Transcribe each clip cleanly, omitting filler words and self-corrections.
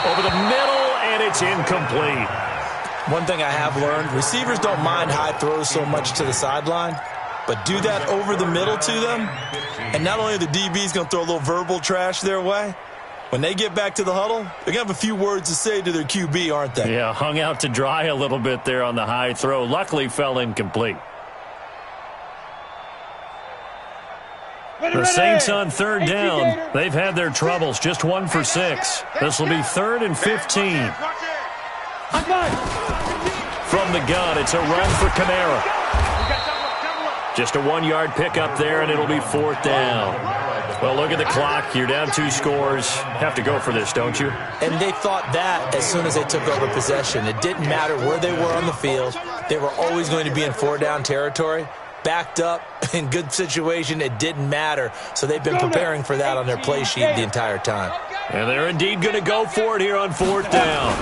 Over the middle, and it's incomplete. One thing I have learned, receivers don't mind high throws so much to the sideline, but do that over the middle to them, and not only are the DBs going to throw a little verbal trash their way, when they get back to the huddle, they're going to have a few words to say to their QB, aren't they? Yeah, hung out to dry a little bit there on the high throw. Luckily fell incomplete. The Saints on third down. They've had their troubles. Just 1 for 6. This will be 3rd and 15. From the gun, it's a run for Kamara. Just a 1-yard pickup there, and it'll be 4th down. Well, look at the clock. You're down 2 scores. Have to go for this, don't you? And they thought that as soon as they took over possession. It didn't matter where they were on the field. They were always going to be in 4-down territory. Backed up, in good situation, it didn't matter. So they've been preparing for that on their play sheet the entire time. And they're indeed going to go for it here on 4th down.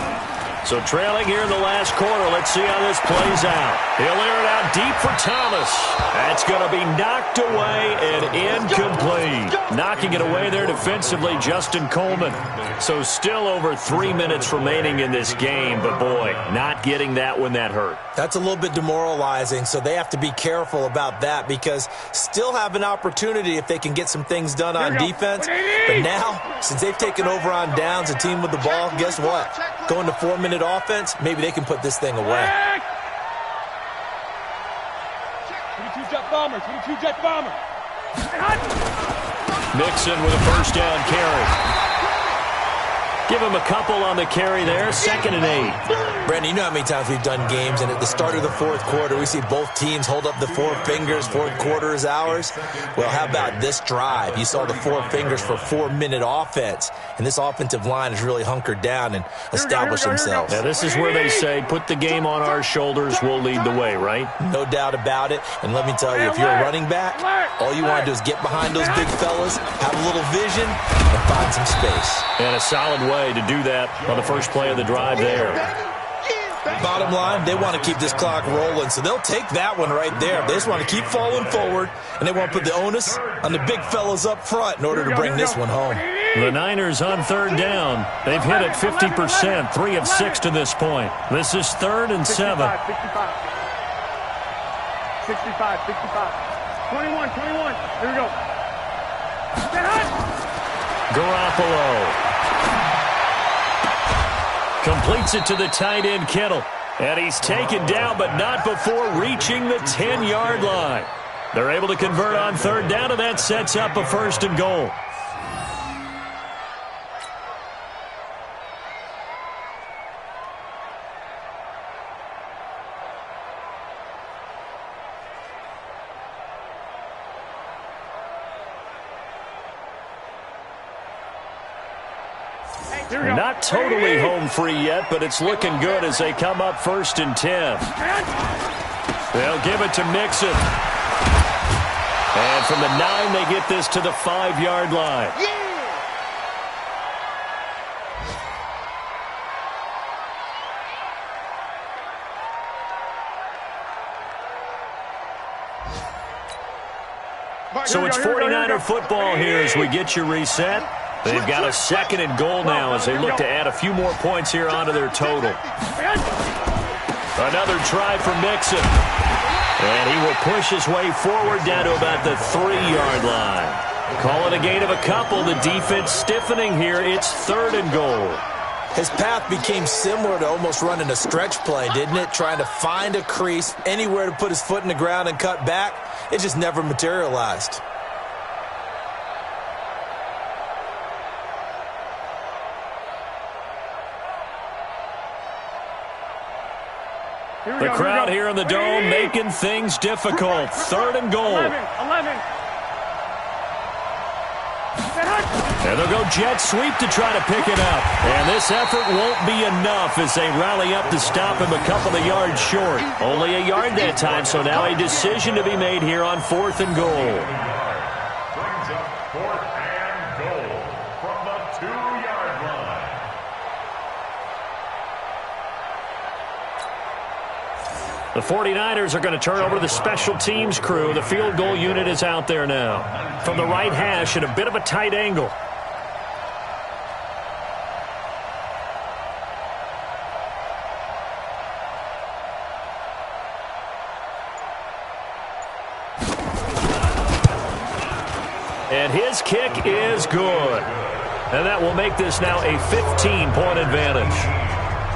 So trailing here in the last quarter, let's see how this plays out. He'll air it out deep for Thomas. That's going to be knocked away and incomplete. Knocking it away there defensively, Justin Coleman. So still over 3 minutes remaining in this game, but boy, not getting that when that hurt. That's a little bit demoralizing, so they have to be careful about that because still have an opportunity if they can get some things done on defense. But now, since they've taken over on downs, a team with the ball, guess what? Going to 4-minute offense, maybe they can put this thing away. 22-jet bomber, 22-jet bomber. Mixon with a first down carry. Give him a couple on the carry there. 2nd and 8. Brandon, you know how many times we've done games, and at the start of the 4th quarter, we see both teams hold up the 4 fingers, 4th quarter is ours. Well, how about this drive? You saw the 4 fingers for 4-minute offense, and this offensive line has really hunkered down and established themselves. Now, this is where they say, put the game on our shoulders, we'll lead the way, right? No doubt about it, and let me tell you, if you're a running back, all you want to do is get behind those big fellas, have a little vision, and find some space. And a solid way to do that on the first play of the drive there. Bottom line, they want to keep this clock rolling, so they'll take that one right there. They just want to keep falling forward, and they want to put the onus on the big fellas up front in order to bring this one home. The Niners on 3rd down. They've hit it 50%, 3 of 6 to this point. This is 3rd and 7. 65. 21. Here we go. Garoppolo completes it to the tight end, Kittle. And he's taken down, but not before reaching the 10-yard line. They're able to convert on 3rd down, and that sets up a 1st and goal. Not totally home free yet, but it's looking good as they come up 1st and 10. They'll give it to Mixon. And from the 9, they get this to the 5-yard line. So it's 49er football here as we get you reset. They've got a 2nd and goal now as they look to add a few more points here onto their total. Another try for Mixon. And he will push his way forward down to about the 3-yard line. Call it a gain of a couple. The defense stiffening here. It's 3rd and goal. His path became similar to almost running a stretch play, didn't it? Trying to find a crease, anywhere to put his foot in the ground and cut back. It just never materialized. The crowd here in the dome making things difficult. 3rd and goal. 11. And they'll go jet sweep to try to pick it up. And this effort won't be enough as they rally up to stop him a couple of yards short. Only a yard that time, so now a decision to be made here on 4th and goal. Brings up 4th and goal from the 2-yard line. The 49ers are going to turn over to the special teams crew. The field goal unit is out there now. From the right hash at a bit of a tight angle. And his kick is good. And that will make this now a 15-point advantage.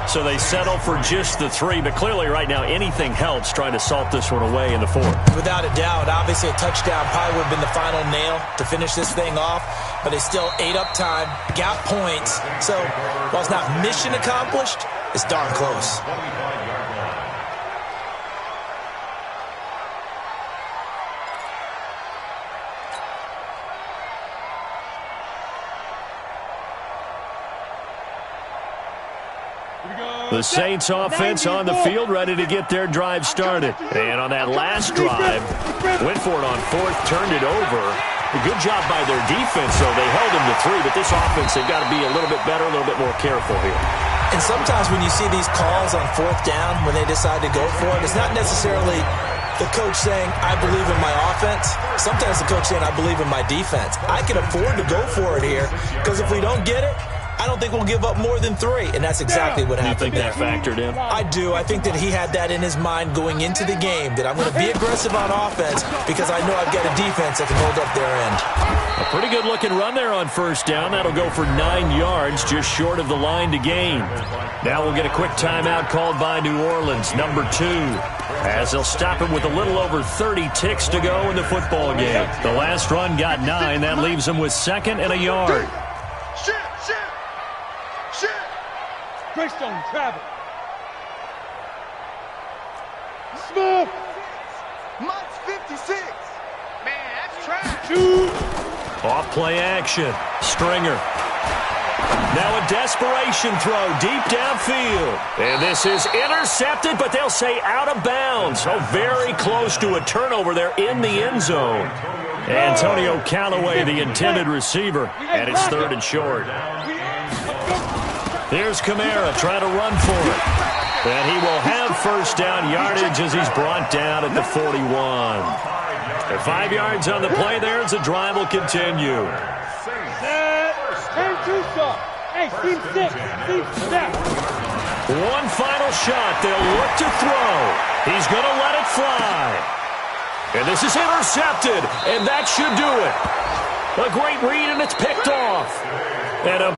So they settle for just the 3, but clearly right now anything helps trying to salt this one away in the 4th. Without a doubt, obviously a touchdown probably would have been the final nail to finish this thing off, but they still ate up time, got points. So while it's not mission accomplished, it's darn close. The Saints offense on the field, ready to get their drive started. And on that last drive, went for it on 4th, turned it over. A good job by their defense, though. They held them to 3, but this offense, they've got to be a little bit better, a little bit more careful here. And sometimes when you see these calls on 4th down, when they decide to go for it, it's not necessarily the coach saying, I believe in my offense. Sometimes the coach saying, I believe in my defense. I can afford to go for it here, because if we don't get it, I don't think we'll give up more than 3, and that's exactly what happened. You think that factored in? I do. I think that he had that in his mind going into the game, that I'm going to be aggressive on offense because I know I've got a defense that can hold up their end. A pretty good-looking run there on 1st down. That'll go for 9 yards, just short of the line to gain. Now we'll get a quick timeout called by New Orleans, number 2, as they'll stop him with a little over 30 ticks to go in the football game. The last run got 9. That leaves him with 2nd and a yard. Greystone, travel. Smith. Mike's 56. Man, that's trash. Off play action. Stringer. Now a desperation throw deep downfield. And this is intercepted, but they'll say out of bounds. So very close to a turnover there in the end zone. Antonio Callaway, the intended receiver, and it's 3rd and short. Here's Kamara trying to run for it. And he will have 1st down yardage as he's brought down at the 41. And 5 yards on the play there as the drive will continue. Turn 2 shot. Hey, team 6. Team 7. One final shot. They'll look to throw. He's going to let it fly. And this is intercepted. And that should do it. A great read, and it's picked off. And a